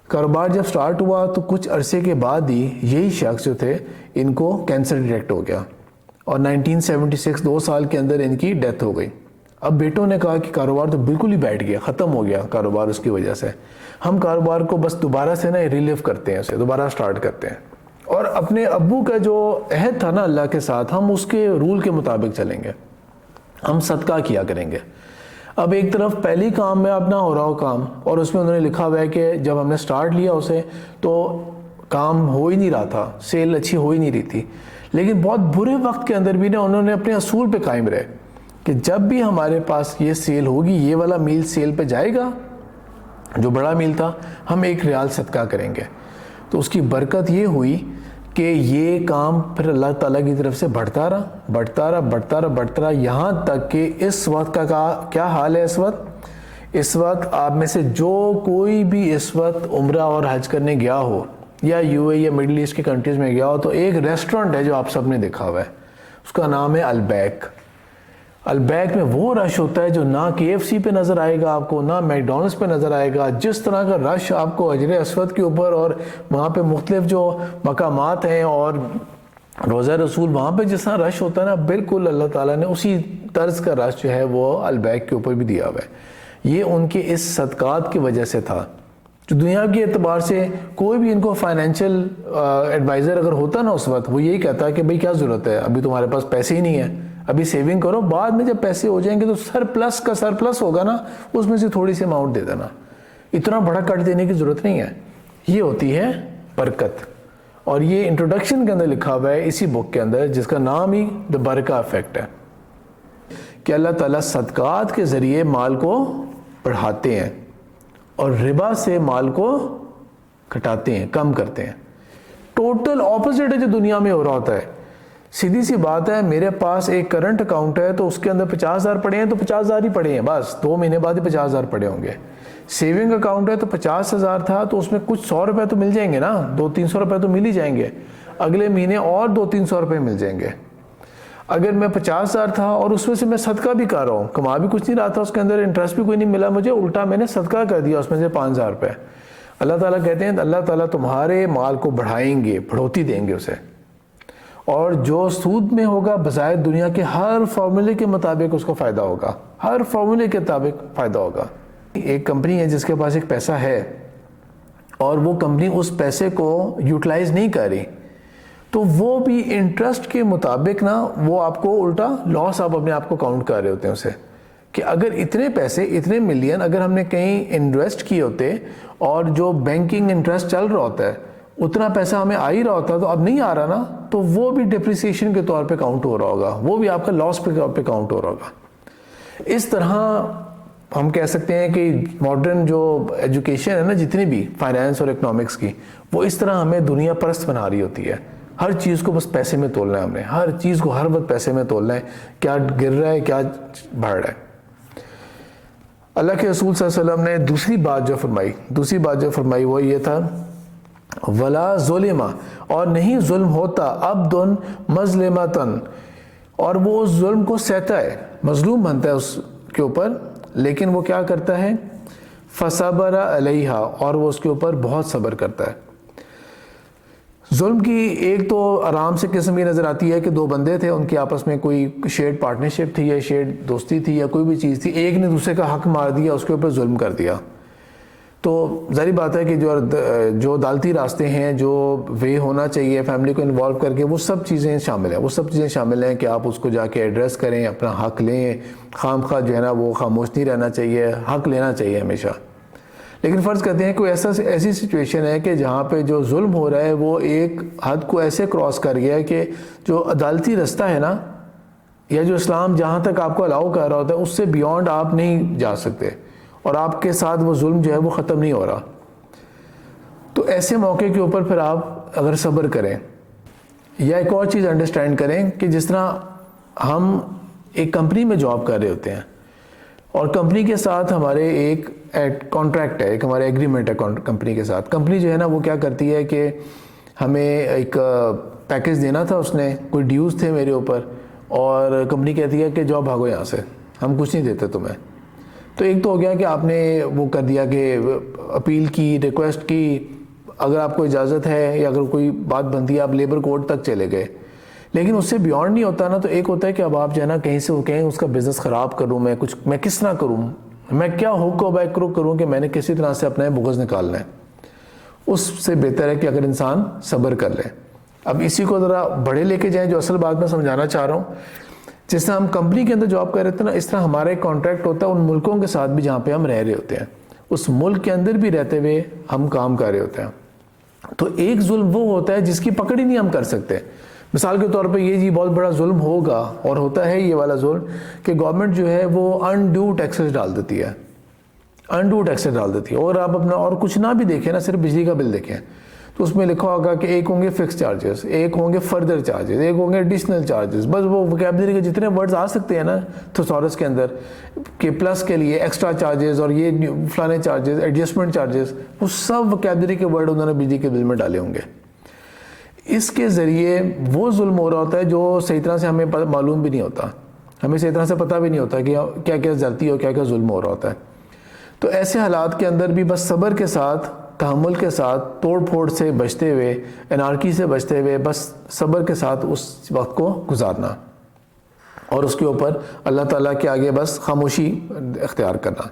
کاروبار جب سٹارٹ ہوا تو کچھ عرصے کے بعد ہی یہی شخص جو تھے ان کو کینسر ڈیٹیکٹ ہو گیا، اور 1976 2 سال کے اندر ان کی ڈیتھ ہو گئی. اب بیٹوں نے کہا کہ کاروبار تو بالکل ہی بیٹھ گیا، ختم ہو گیا کاروبار اس کی وجہ سے. ہم کاروبار کو بس دوبارہ سے نا ریلیو کرتے ہیں، اسے دوبارہ سٹارٹ کرتے ہیں، اور اپنے ابو کا جو عہد تھا نا اللہ کے ساتھ، ہم اس کے رول کے مطابق چلیں گے، ہم صدقہ کیا کریں گے. اب ایک طرف پہلی کام میں اپنا ہو رہا ہو کام، اور اس میں انہوں نے لکھا ہوا ہے کہ جب ہم نے سٹارٹ لیا اسے تو کام ہو ہی نہیں رہا تھا، سیل اچھی ہو ہی نہیں رہی تھی. لیکن بہت برے وقت کے اندر بھی نا انہوں نے اپنے اصول پہ قائم رہے کہ جب بھی ہمارے پاس یہ سیل ہوگی، یہ والا میل سیل پہ جائے گا جو بڑا میل تھا، ہم 1 ریال صدقہ کریں گے. تو اس کی برکت یہ ہوئی کہ یہ کام پھر اللہ تعالیٰ کی طرف سے بڑھتا رہا یہاں تک کہ اس وقت کا کیا حال ہے. اس وقت آپ میں سے جو کوئی بھی اس وقت عمرہ اور حج کرنے گیا ہو یا یو اے یا مڈل ایسٹ کی کنٹریز میں گیا ہو تو ایک ریسٹورنٹ ہے جو آپ سب نے دیکھا ہوا ہے، اس کا نام ہے البیک. البیک میں وہ رش ہوتا ہے جو نہ KFC پہ نظر آئے گا آپ کو، نہ میکڈونلڈس پہ نظر آئے گا. جس طرح کا رش آپ کو حجر اسود کے اوپر اور وہاں پہ مختلف جو مقامات ہیں اور روضہ رسول وہاں پہ جس طرح رش ہوتا ہے نا، بالکل اللہ تعالیٰ نے اسی طرز کا رش جو ہے وہ البیک کے اوپر بھی دیا ہوا ہے. یہ ان کے اس صدقات کی وجہ سے تھا. جو دنیا کے اعتبار سے کوئی بھی ان کو فائنینشیل ایڈوائزر اگر ہوتا نا اس وقت، وہ یہی کہتا ہے کہ بھئی کیا ضرورت ہے، ابھی تمہارے پاس پیسے ہی نہیں ہیں، ابھی سیونگ کرو، بعد میں جب پیسے ہو جائیں گے تو سرپلس ہوگا نا، اس میں سے تھوڑی سی اماؤنٹ دے دینا، اتنا بڑا کٹ دینے کی ضرورت نہیں ہے. یہ ہوتی ہے برکت. اور یہ انٹروڈکشن کے اندر لکھا ہوا ہے اسی بک کے اندر، جس کا نام ہی دا برکہ افیکٹ ہے، کہ اللہ تعالیٰ صدقات کے ذریعے مال کو بڑھاتے ہیں اور ربا سے مال کو گھٹاتے ہیں، کم کرتے ہیں. ٹوٹل اپوزٹ ہے جو دنیا میں ہو رہا ہوتا ہے. سیدھی سی بات ہے، میرے پاس ایک کرنٹ اکاؤنٹ ہے تو اس کے اندر 50,000 پڑے ہیں تو 50,000 ہی پڑے ہیں، بس 2 مہینے بعد ہی 50,000 پڑے ہوں گے. سیونگ اکاؤنٹ ہے تو 50,000 تھا تو اس میں کچھ 100 روپے تو مل جائیں گے نا، 200-300 روپے تو مل ہی جائیں گے، اگلے مہینے اور 200-300 روپے مل جائیں گے. اگر میں 50,000 تھا اور اس میں سے میں صدقہ بھی کر رہا ہوں، کما بھی کچھ نہیں رہا تھا، اس کے اندر انٹرسٹ بھی کوئی نہیں ملا مجھے، الٹا میں نے صدقہ کر دیا اس میں سے 5,000 روپے. اللہ تعالیٰ کہتے ہیں اللہ تعالیٰ تمہارے مال کو بڑھائیں گے، بڑھوتی دیں گے اسے، اور جو سود میں ہوگا بظاہر دنیا کے ہر فارمولے کے مطابق اس کو فائدہ ہوگا، ہر فارمولے کے مطابق فائدہ ہوگا. ایک کمپنی ہے جس کے پاس ایک پیسہ ہے اور وہ کمپنی اس پیسے کو یوٹیلائز نہیں کر رہی، تو وہ بھی انٹرسٹ کے مطابق نا وہ آپ کو الٹا لاس آپ اپنے آپ کو کاؤنٹ کر رہے ہوتے ہیں اسے، کہ اگر اتنے پیسے اتنے ملین اگر ہم نے کہیں انویسٹ کیے ہوتے اور جو بینکنگ انٹرسٹ چل رہا ہوتا ہے اتنا پیسہ ہمیں آ ہی رہا ہوتا تو اب نہیں آ رہا نا، تو وہ بھی ڈپریسیشن کے طور پہ کاؤنٹ ہو رہا ہوگا، وہ بھی آپ کا لاس پہ کاؤنٹ ہو رہا ہوگا. اس طرح ہم کہہ سکتے ہیں کہ ماڈرن جو ایجوکیشن ہے نا، جتنی بھی فائنانس اور اکنامکس کی، وہ اس طرح ہمیں دنیا پرست بنا رہی ہوتی ہے. ہر چیز کو بس پیسے میں تولنا ہے ہم نے، ہر چیز کو ہر وقت پیسے میں تولنا ہے، کیا گر رہا ہے کیا بڑھ رہا ہے۔ اللہ کے رسول صلی اللہ علیہ وسلم نے دوسری بات جو فرمائی وہ یہ تھا ولا ظلم، اور نہیں ظلم ہوتا عبد مظلمتن، اور وہ اس ظلم کو سہتا ہے، مظلوم بنتا ہے اس کے اوپر، لیکن وہ کیا کرتا ہے فصبر علیہا، اور وہ اس کے اوپر بہت صبر کرتا ہے۔ ظلم کی ایک تو آرام سے قسم یہ نظر آتی ہے کہ دو بندے تھے، ان کے آپس میں کوئی شیئرڈ پارٹنرشپ تھی یا شیئرڈ دوستی تھی یا کوئی بھی چیز تھی، ایک نے دوسرے کا حق مار دیا، اس کے اوپر ظلم کر دیا۔ تو ظاہری بات ہے کہ جو عدالتی راستے ہیں، جو وے ہونا چاہیے فیملی کو انوالو کر کے، وہ سب چیزیں شامل ہیں کہ آپ اس کو جا کے ایڈریس کریں، اپنا حق لیں، خام خواہ جو ہے نا وہ خاموش نہیں رہنا چاہیے، حق لینا چاہیے ہمیشہ۔ لیکن فرض کرتے ہیں کوئی ایسی سچویشن ہے کہ جہاں پہ جو ظلم ہو رہا ہے وہ ایک حد کو ایسے کراس کر گیا ہے کہ جو عدالتی رستہ ہے نا، یا جو اسلام جہاں تک آپ کو الاؤ کر رہا ہوتا ہے اس سے بیونڈ آپ نہیں جا سکتے، اور آپ کے ساتھ وہ ظلم جو ہے وہ ختم نہیں ہو رہا۔ تو ایسے موقع کے اوپر پھر آپ اگر صبر کریں، یا ایک اور چیز انڈرسٹینڈ کریں کہ جس طرح ہم ایک کمپنی میں جاب کر رہے ہوتے ہیں، اور کمپنی کے ساتھ ہمارے ایک کانٹریکٹ ہے، ایک ہمارا ایگریمنٹ ہے کمپنی کے ساتھ۔ کمپنی جو ہے نا وہ کیا کرتی ہے کہ ہمیں ایک پیکیج دینا تھا، اس نے کوئی ڈیوز تھے میرے اوپر، اور کمپنی کہتی ہے کہ جاؤ بھاگو یہاں سے، ہم کچھ نہیں دیتے تمہیں۔ تو ایک تو ہو گیا کہ آپ نے وہ کر دیا کہ اپیل کی، ریکویسٹ کی، اگر آپ کو اجازت ہے یا اگر کوئی بات بنتی ہے آپ لیبر کورٹ تک چلے گئے، لیکن اس سے بیونڈ نہیں ہوتا نا۔ تو ایک ہوتا ہے کہ اب آپ جو ہے نا کہیں سے کہیں اس کا بزنس خراب کروں، میں کس طرح کروں، میں کیا ہوک و بیک کروں کہ میں نے کسی طرح سے اپنا بغض نکالنا ہے۔ اس سے بہتر ہے کہ اگر انسان صبر کر لے۔ اب اسی کو ذرا بڑے لے کے جائیں، جو اصل بات میں سمجھانا چاہ رہا ہوں، جس طرح ہم کمپنی کے اندر جاب کر رہے تھے نا، اس طرح ہمارا ایک کانٹریکٹ ہوتا ہے ان ملکوں کے ساتھ بھی جہاں پہ ہم رہ رہے ہوتے ہیں، اس ملک کے اندر بھی رہتے ہوئے ہم کام کر رہے ہوتے ہیں۔ تو ایک ظلم وہ ہوتا ہے جس کی پکڑ ہی نہیں ہم کر سکتے۔ مثال کے طور پہ یہ جی بہت بڑا ظلم ہوگا، اور ہوتا ہے یہ والا ظلم کہ گورنمنٹ جو ہے وہ انڈیو ٹیکسز ڈال دیتی ہے، اور آپ اپنا اور کچھ نہ بھی دیکھیں نا، صرف بجلی کا بل دیکھیں تو اس میں لکھا ہوگا کہ ایک ہوں گے فکس چارجز، ایک ہوں گے فردر چارجز، ایک ہوں گے ایڈیشنل چارجز، بس وہ وکیبلری کے جتنے ورڈز آ سکتے ہیں نا تھوسورس کے اندر، کہ پلس کے لیے ایکسٹرا چارجز اور یہ فلانے چارجز، ایڈجسٹمنٹ چارجز، وہ سب وکیبلری کے ورڈ انہوں نے بجلی کے بل میں ڈالے ہوں گے۔ اس کے ذریعے وہ ظلم ہو رہا ہوتا ہے جو صحیح طرح سے ہمیں معلوم بھی نہیں ہوتا، ہمیں صحیح طرح سے پتہ بھی نہیں ہوتا کہ کیا کیا زیادتی اور کیا کیا ظلم ہو رہا ہوتا ہے۔ تو ایسے حالات کے اندر بھی بس صبر کے ساتھ، تحمل کے ساتھ، توڑ پھوڑ سے بچتے ہوئے، انارکی سے بچتے ہوئے، بس صبر کے ساتھ اس وقت کو گزارنا، اور اس کے اوپر اللہ تعالیٰ کے آگے بس خاموشی اختیار کرنا۔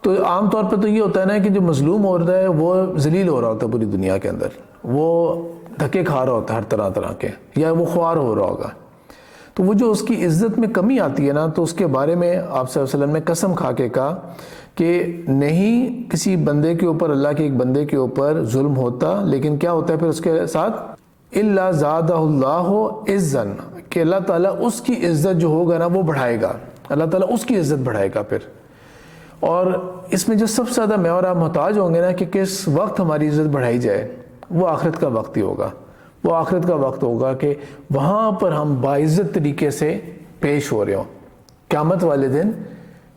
تو عام طور پہ تو یہ ہوتا ہے نا کہ جو مظلوم ہو رہا ہے وہ ذلیل ہو رہا ہوتا ہے پوری دنیا کے اندر، وہ دھکے کھا رہا ہوتا ہے ہر طرح کے، یا وہ خوار ہو رہا ہوگا۔ تو وہ جو اس کی عزت میں کمی آتی ہے نا، تو اس کے بارے میں آپ صلی اللہ علیہ وسلم نے قسم کھا کے کہا کہ نہیں کسی بندے کے اوپر، اللہ کے ایک بندے کے اوپر ظلم ہوتا، لیکن کیا ہوتا ہے پھر اس کے ساتھ الا زادہ اللہ عزا، کہ اللہ تعالیٰ اس کی عزت جو ہوگا نا وہ بڑھائے گا، اللہ تعالیٰ اس کی عزت بڑھائے گا پھر۔ اور اس میں جو سب سے زیادہ میں اور آپ محتاج ہوں گے نا کہ کس وقت ہماری عزت بڑھائی جائے، وہ آخرت کا وقت ہی ہوگا، وہ آخرت کا وقت ہوگا کہ وہاں پر ہم باعزت طریقے سے پیش ہو رہے ہوں۔ قیامت والے دن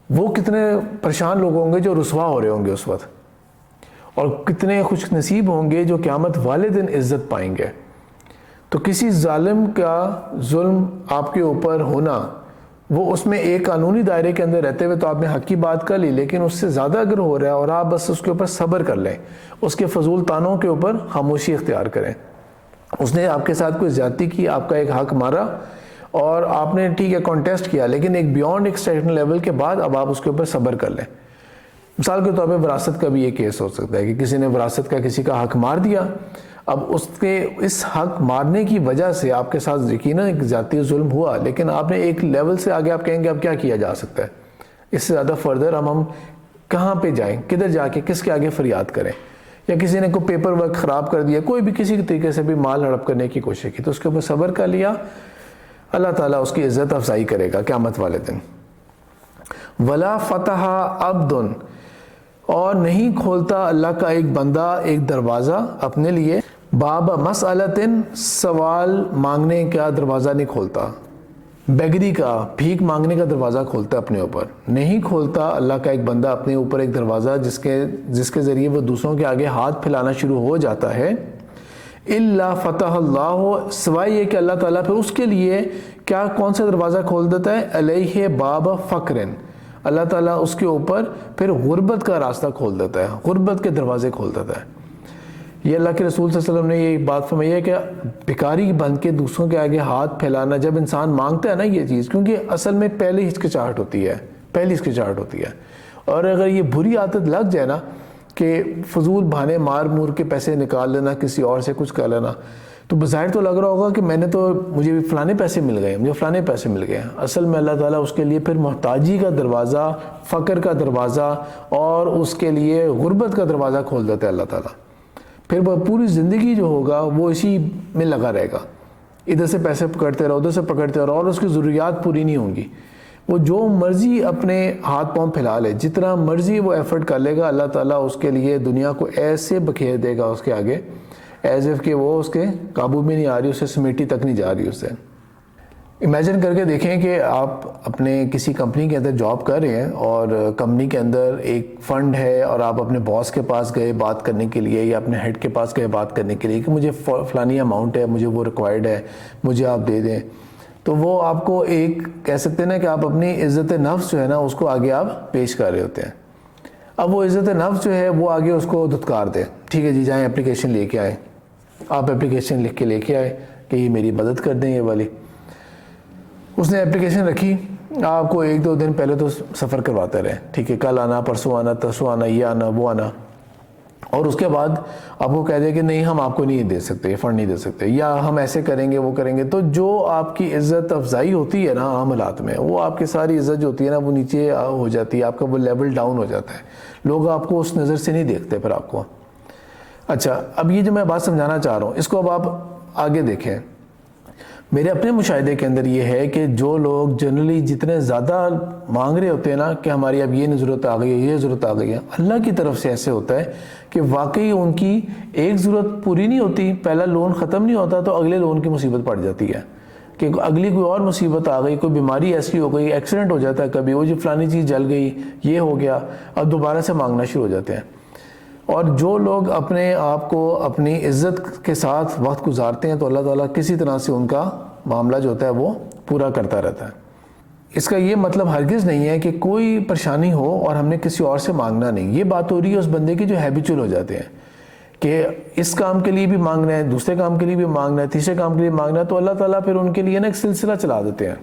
وہ کتنے پریشان لوگ ہوں گے جو رسوا ہو رہے ہوں گے اس وقت، اور کتنے خوش نصیب ہوں گے جو قیامت والے دن عزت پائیں گے۔ تو کسی ظالم کا ظلم آپ کے اوپر ہونا، وہ اس میں ایک قانونی دائرے کے اندر رہتے ہوئے تو آپ نے حق کی بات کر لی، لیکن اس سے زیادہ اگر ہو رہا ہے اور آپ بس اس کے اوپر صبر کر لیں، اس کے فضول تانوں کے اوپر خاموشی اختیار کریں۔ اس نے آپ کے ساتھ کوئی زیادتی کی، آپ کا ایک حق مارا، اور آپ نے ٹھیک ہے کانٹیسٹ کیا، لیکن ایک بیونڈ ایک سرٹن لیول کے بعد اب آپ اس کے اوپر صبر کر لیں۔ مثال کے طور پہ وراثت کا بھی یہ کیس ہو سکتا ہے کہ کسی نے وراثت کا کسی کا حق مار دیا، اب اس حق مارنے کی وجہ سے آپ کے ساتھ یقیناً ایک ذاتی ظلم ہوا، لیکن آپ نے ایک لیول سے آگے آپ کہیں گے اب کیا کیا جا سکتا ہے، اس سے زیادہ فردر ہم کہاں پہ جائیں، کدھر جا کے کس کے آگے فریاد کریں، یا کسی نے کوئی پیپر ورک خراب کر دیا، کوئی بھی کسی طریقے سے بھی مال ہڑپ کرنے کی کوشش کی، تو اس کے اوپر صبر کر لیا، اللہ تعالیٰ اس کی عزت افزائی کرے گا قیامت والے دن۔ ولا فتح عبد، اور نہیں کھولتا اللہ کا ایک بندہ ایک دروازہ اپنے لیے، باب مسئلتن، سوال مانگنے کا دروازہ نہیں کھولتا، بیگری کا، بھیک مانگنے کا دروازہ کھولتا اپنے اوپر نہیں کھولتا۔ اللہ کا ایک بندہ اپنے اوپر ایک دروازہ جس کے ذریعے وہ دوسروں کے آگے ہاتھ پھیلانا شروع ہو جاتا ہے، الا فتح اللہ، سوائے یہ کہ اللہ تعالیٰ پھر اس کے لیے کون سا دروازہ کھول دیتا ہے، علیہ باب فقرن، اللہ تعالیٰ اس کے اوپر پھر غربت کا راستہ کھول دیتا ہے، غربت کے دروازے کھول دیتا ہے۔ یہ اللہ کے رسول صلی اللہ علیہ وسلم نے یہ بات فرمائی ہے کہ بھکاری بن کے دوسروں کے آگے ہاتھ پھیلانا، جب انسان مانگتا ہے نا یہ چیز، کیونکہ اصل میں پہلی ہچکچاہٹ ہوتی ہے، اور اگر یہ بری عادت لگ جائے نا کہ فضول بہانے مار مور کے پیسے نکال لینا، کسی اور سے کچھ کر لینا، تو بظاہر تو لگ رہا ہوگا کہ مجھے بھی فلانے پیسے مل گئے، اصل میں اللہ تعالیٰ اس کے لیے پھر محتاجی کا دروازہ، فقر کا دروازہ اور اس کے لیے غربت کا دروازہ کھول دیتا ہے اللہ تعالیٰ۔ پھر وہ پوری زندگی جو ہوگا وہ اسی میں لگا رہے گا، ادھر سے پیسے پکڑتے رہو، ادھر سے پکڑتے رہو، اور اس کی ضروریات پوری نہیں ہوں گی۔ وہ جو مرضی اپنے ہاتھ پاؤں پھیلا لے، جتنا مرضی وہ ایفرٹ کر لے گا، اللہ تعالیٰ اس کے لیے دنیا کو ایسے بکھیر دے گا اس کے آگے، ایز اف کہ وہ اس کے قابو میں نہیں آ رہی، اسے سمیٹی تک نہیں جا رہی اس سے۔ امیجن کر کے دیکھیں کہ آپ اپنے کسی کمپنی کے اندر جاب کر رہے ہیں، اور کمپنی کے اندر ایک فنڈ ہے، اور آپ اپنے باس کے پاس گئے بات کرنے کے لیے، یا اپنے ہیڈ کے پاس گئے بات کرنے کے لیے کہ مجھے فلانی اماؤنٹ ہے، مجھے وہ ریکوائرڈ ہے، مجھے آپ دے دیں، تو وہ آپ کو ایک کہہ سکتے ہیں نا کہ آپ اپنی عزت نفس جو ہے نا اس کو آگے آپ پیش کر رہے ہوتے ہیں۔ اب وہ عزت نفس جو ہے وہ آگے اس کو دھتکار دے، ٹھیک ہے جی جائیں اپلیکیشن لے کے آئیں، آپ اپلیکیشن لکھ کے لے کے آئے کہ یہ میری مدد کر دیں یہ والی۔ اس نے اپلیکیشن رکھی، آپ کو 1-2 دن پہلے تو سفر کرواتے رہے، ٹھیک ہے، کل آنا، پرسوں آنا، ترسوں آنا، یہ آنا وہ آنا، اور اس کے بعد آپ کو کہہ دے کہ نہیں ہم آپ کو نہیں دے سکتے، یہ فنڈ نہیں دے سکتے، یا ہم ایسے کریں گے وہ کریں گے، تو جو آپ کی عزت افزائی ہوتی ہے نا عام حالات میں، وہ آپ کی ساری عزت جو ہوتی ہے نا وہ نیچے ہو جاتی ہے، آپ کا وہ لیول ڈاؤن ہو جاتا ہے، لوگ آپ کو اس نظر سے نہیں دیکھتے پھر آپ کو۔ اچھا، اب یہ جو میں بات سمجھانا چاہ رہا ہوں اس کو اب آپ آگے دیکھیں۔ میرے اپنے مشاہدے کے اندر یہ ہے کہ جو لوگ جنرلی جتنے زیادہ مانگ رہے ہوتے ہیں نا کہ ہماری اب یہ ضرورت آ گئی ہے، یہ ضرورت آ گئی ہے، اللہ کی طرف سے ایسے ہوتا ہے کہ واقعی ان کی ایک ضرورت پوری نہیں ہوتی، پہلا لون ختم نہیں ہوتا تو اگلے لون کی مصیبت پڑ جاتی ہے، کہ اگلی کوئی اور مصیبت آ گئی، کوئی بیماری ایسی ہو گئی، ایکسیڈنٹ ہو جاتا ہے کبھی، وہ جو فلانی چیز جل گئی، یہ ہو گیا، اب دوبارہ سے مانگنا شروع ہو جاتے ہیں۔ اور جو لوگ اپنے آپ کو اپنی عزت کے ساتھ وقت گزارتے ہیں تو اللہ تعالیٰ کسی طرح سے ان کا معاملہ جو ہوتا ہے وہ پورا کرتا رہتا ہے۔ اس کا یہ مطلب ہرگز نہیں ہے کہ کوئی پریشانی ہو اور ہم نے کسی اور سے مانگنا نہیں، یہ بات ہو رہی ہے اس بندے کی جو ہیبیچول ہو جاتے ہیں کہ اس کام کے لیے بھی مانگنا ہے، دوسرے کام کے لیے بھی مانگنا ہے، تیسرے کام کے لیے مانگنا ہے، تو اللہ تعالیٰ پھر ان کے لیے نا ایک سلسلہ چلا دیتے ہیں۔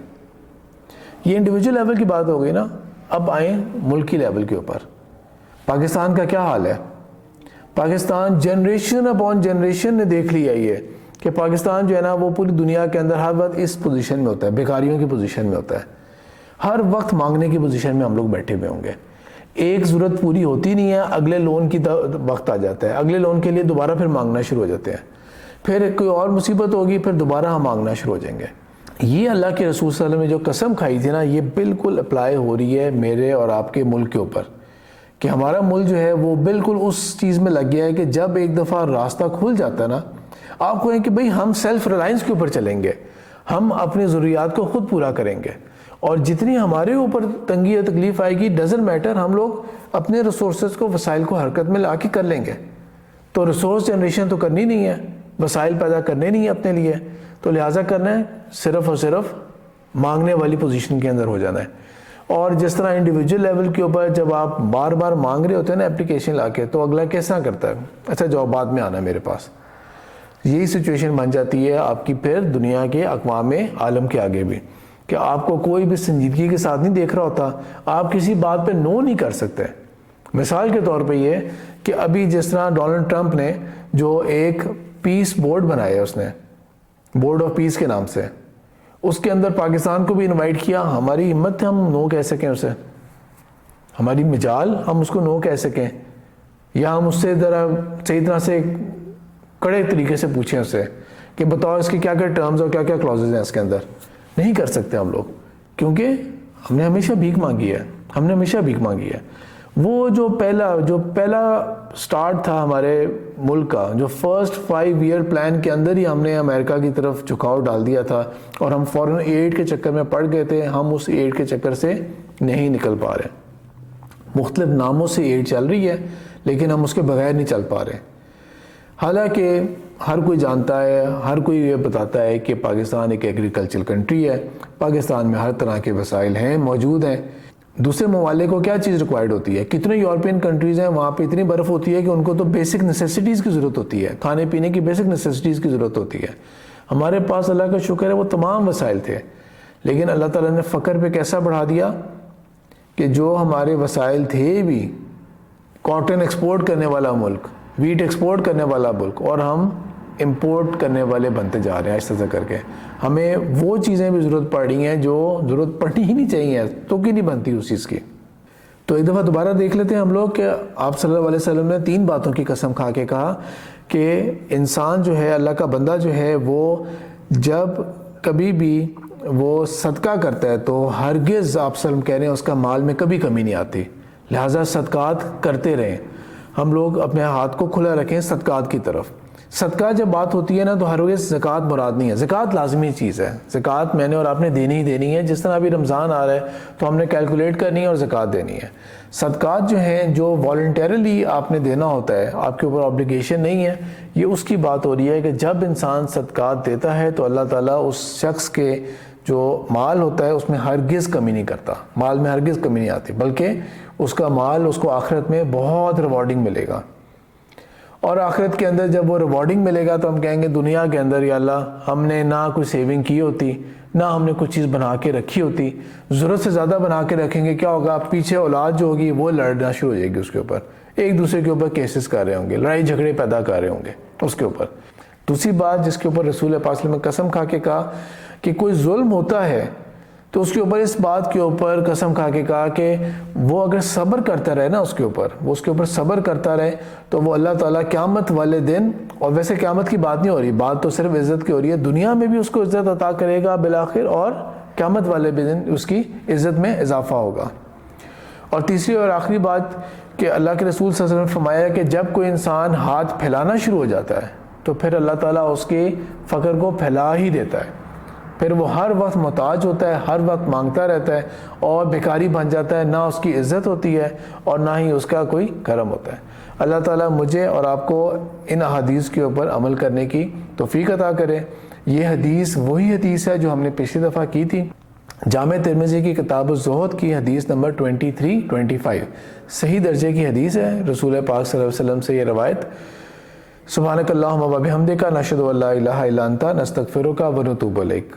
یہ انڈیویجول لیول کی بات ہو گئی نا، اب آئیں ملکی لیول کے اوپر۔ پاکستان کا کیا حال ہے؟ پاکستان جنریشن اپون جنریشن نے دیکھ لیا یہ کہ پاکستان جو ہے نا وہ پوری دنیا کے اندر ہر وقت اس پوزیشن میں ہوتا ہے، بیکاریوں کی پوزیشن میں ہوتا ہے، ہر وقت مانگنے کی پوزیشن میں ہم لوگ بیٹھے ہوئے ہوں گے، ایک ضرورت پوری ہوتی نہیں ہے، اگلے لون کی وقت آ جاتا ہے، اگلے لون کے لیے دوبارہ پھر مانگنا شروع ہو جاتے ہیں، پھر کوئی اور مصیبت ہوگی پھر دوبارہ ہم مانگنا شروع ہو جائیں گے۔ یہ اللہ کے رسول صلی اللہ علیہ وسلم نے جو قسم کھائی تھی نا یہ بالکل اپلائی ہو رہی ہے میرے اور آپ کے ملک کے اوپر، کہ ہمارا ملک جو ہے وہ بالکل اس چیز میں لگ گیا ہے کہ جب ایک دفعہ راستہ کھل جاتا ہے نا، آپ کہیں کہ بھئی ہم سیلف ریلائنس کے اوپر چلیں گے، ہم اپنی ضروریات کو خود پورا کریں گے، اور جتنی ہمارے اوپر تنگی یا تکلیف آئے گی ڈزنٹ میٹر، ہم لوگ اپنے ریسورسز کو، وسائل کو حرکت میں لا کے کر لیں گے۔ تو ریسورس جنریشن تو کرنی نہیں ہے، وسائل پیدا کرنے نہیں ہیں اپنے لیے، تو لہٰذا کرنا ہے صرف اور صرف مانگنے والی پوزیشن کے اندر ہو جانا ہے۔ اور جس طرح انڈیویجول لیول کے اوپر جب آپ بار بار مانگ رہے ہوتے ہیں نا اپلیکیشن لا کے، تو اگلا کیسا کرتا ہے، اچھا جواب بعد میں آنا میرے پاس، یہی سچویشن بن جاتی ہے آپ کی پھر دنیا کے اقوام عالم کے آگے بھی، کہ آپ کو کوئی بھی سنجیدگی کے ساتھ نہیں دیکھ رہا ہوتا، آپ کسی بات پہ نو نہیں کر سکتے۔ مثال کے طور پہ یہ کہ ابھی جس طرح ڈونلڈ ٹرمپ نے جو ایک پیس بورڈ بنایا، اس نے بورڈ آف پیس کے نام سے، اس کے اندر پاکستان کو بھی انوائٹ کیا، ہماری ہمت ہم نو کہہ سکیں اسے، ہماری مجال ہم اس کو نو کہہ سکیں، یا ہم اس سے ذرا صحیح طرح سے کڑے طریقے سے پوچھیں اسے کہ بتاؤ اس کے کیا کیا ٹرمز اور کیا کیا کلوزز ہیں اس کے اندر، نہیں کر سکتے ہم لوگ، کیونکہ ہم نے ہمیشہ بھیک مانگی ہے، ہم نے ہمیشہ بھیک مانگی ہے۔ وہ جو پہلا سٹارٹ تھا ہمارے ملک کا، جو فرسٹ 5 ایئر پلان کے اندر ہی ہم نے امریکہ کی طرف جھکاؤ ڈال دیا تھا اور ہم فوراً ایڈ کے چکر میں پڑ گئے تھے. ہم اس ایڈ کے چکر سے نہیں نکل پا رہے. مختلف ناموں سے ایڈ چل رہی ہے لیکن ہم اس کے بغیر نہیں چل پا رہے. حالانکہ ہر کوئی جانتا ہے، ہر کوئی یہ بتاتا ہے کہ پاکستان ایک ایگریکلچرل کنٹری ہے، پاکستان میں ہر طرح کے وسائل ہیں، موجود ہیں. دوسرے ممالک کو کیا چیز ریکوائرڈ ہوتی ہے؟ کتنے یورپین کنٹریز ہیں وہاں پہ اتنی برف ہوتی ہے کہ ان کو تو بیسک نیسیسٹیز کی ضرورت ہوتی ہے، کھانے پینے کی بیسک نیسیسٹیز کی ضرورت ہوتی ہے. ہمارے پاس اللہ کا شکر ہے وہ تمام وسائل تھے، لیکن اللہ تعالیٰ نے فقر پہ کیسا بڑھا دیا کہ جو ہمارے وسائل تھے بھی، کاٹن ایکسپورٹ کرنے والا ملک، ویٹ ایکسپورٹ کرنے والا ملک، اور ہم امپورٹ کرنے والے بنتے جا رہے ہیں ایسا کر کے. ہمیں وہ چیزیں بھی ضرورت پڑ رہی ہیں جو ضرورت پڑنی ہی نہیں چاہیے، تو کی نہیں بنتی اس چیز کی. تو ایک دفعہ دوبارہ دیکھ لیتے ہیں ہم لوگ کہ آپ صلی اللہ علیہ وسلم نے 3 باتوں کی قسم کھا کے کہا کہ انسان جو ہے، اللہ کا بندہ جو ہے، وہ جب کبھی بھی وہ صدقہ کرتا ہے تو ہرگز، آپ صلی اللہ علیہ وسلم کہہ رہے ہیں، اس کا مال میں کبھی کمی نہیں آتی. لہٰذا صدقات کرتے رہیں. ہم لوگ اپنے ہاتھ کو کھلا رکھیں صدقات کی طرف. صدقہ جب بات ہوتی ہے نا تو ہر وقت زکوٰۃ مراد نہیں ہے. زکوٰۃ لازمی چیز ہے، زکوٰۃ میں نے اور آپ نے دینی ہی دینی ہے. جس طرح ابھی رمضان آ رہا ہے تو ہم نے کیلکولیٹ کرنی ہے اور زکوٰۃ دینی ہے. صدقات جو ہیں، جو والنٹیرلی آپ نے دینا ہوتا ہے، آپ کے اوپر آبلیگیشن نہیں ہے، یہ اس کی بات ہو رہی ہے کہ جب انسان صدقات دیتا ہے تو اللہ تعالیٰ اس شخص کے جو مال ہوتا ہے اس میں ہرگز کمی نہیں کرتا. مال میں ہرگز کمی نہیں آتی، بلکہ اس کا مال اس کو آخرت میں بہت ریوارڈنگ ملے گا. اور آخرت کے اندر جب وہ ریوارڈنگ ملے گا تو ہم کہیں گے دنیا کے اندر یا اللہ ہم نے نہ کوئی سیونگ کی ہوتی، نہ ہم نے کوئی چیز بنا کے رکھی ہوتی، ضرورت سے زیادہ بنا کے رکھیں گے، کیا ہوگا؟ پیچھے اولاد جو ہوگی وہ لڑنا شروع ہو جائے گی، اس کے اوپر ایک دوسرے کے اوپر کیسز کر رہے ہوں گے، لڑائی جھگڑے پیدا کر رہے ہوں گے اس کے اوپر. دوسری بات جس کے اوپر رسول پاک صلی اللہ علیہ وسلم نے قسم کھا کے کہا کہ کوئی ظلم ہوتا ہے تو اس کے اوپر، اس بات کے اوپر قسم کھا کے کہا کہ وہ اگر صبر کرتا رہے نا، اس کے اوپر صبر کرتا رہے تو وہ اللہ تعالیٰ قیامت والے دن، اور ویسے قیامت کی بات نہیں ہو رہی، بات تو صرف عزت کی ہو رہی ہے، دنیا میں بھی اس کو عزت عطا کرے گا بالآخر، اور قیامت والے دن اس کی عزت میں اضافہ ہوگا. اور تیسری اور آخری بات کہ اللہ کے رسول صلی اللہ علیہ وسلم نے فرمایا کہ جب کوئی انسان ہاتھ پھیلانا شروع ہو جاتا ہے تو پھر اللہ تعالیٰ اس کے فقر کو پھیلا ہی دیتا ہے. پھر وہ ہر وقت محتاج ہوتا ہے، ہر وقت مانگتا رہتا ہے اور بیکاری بن جاتا ہے، نہ اس کی عزت ہوتی ہے اور نہ ہی اس کا کوئی کرم ہوتا ہے. اللہ تعالیٰ مجھے اور آپ کو ان احادیث کے اوپر عمل کرنے کی توفیق عطا کرے. یہ حدیث وہی حدیث ہے جو ہم نے پچھلی دفعہ کی تھی، جامع ترمذی کی کتاب الزہد کی حدیث نمبر 2325، صحیح درجے کی حدیث ہے، رسول پاک صلی اللہ علیہ وسلم سے یہ روایت. سبحانک اللہم و بحمدک، نشہد ان لا الہ الا انت، نستغفرک و نتوب الیک.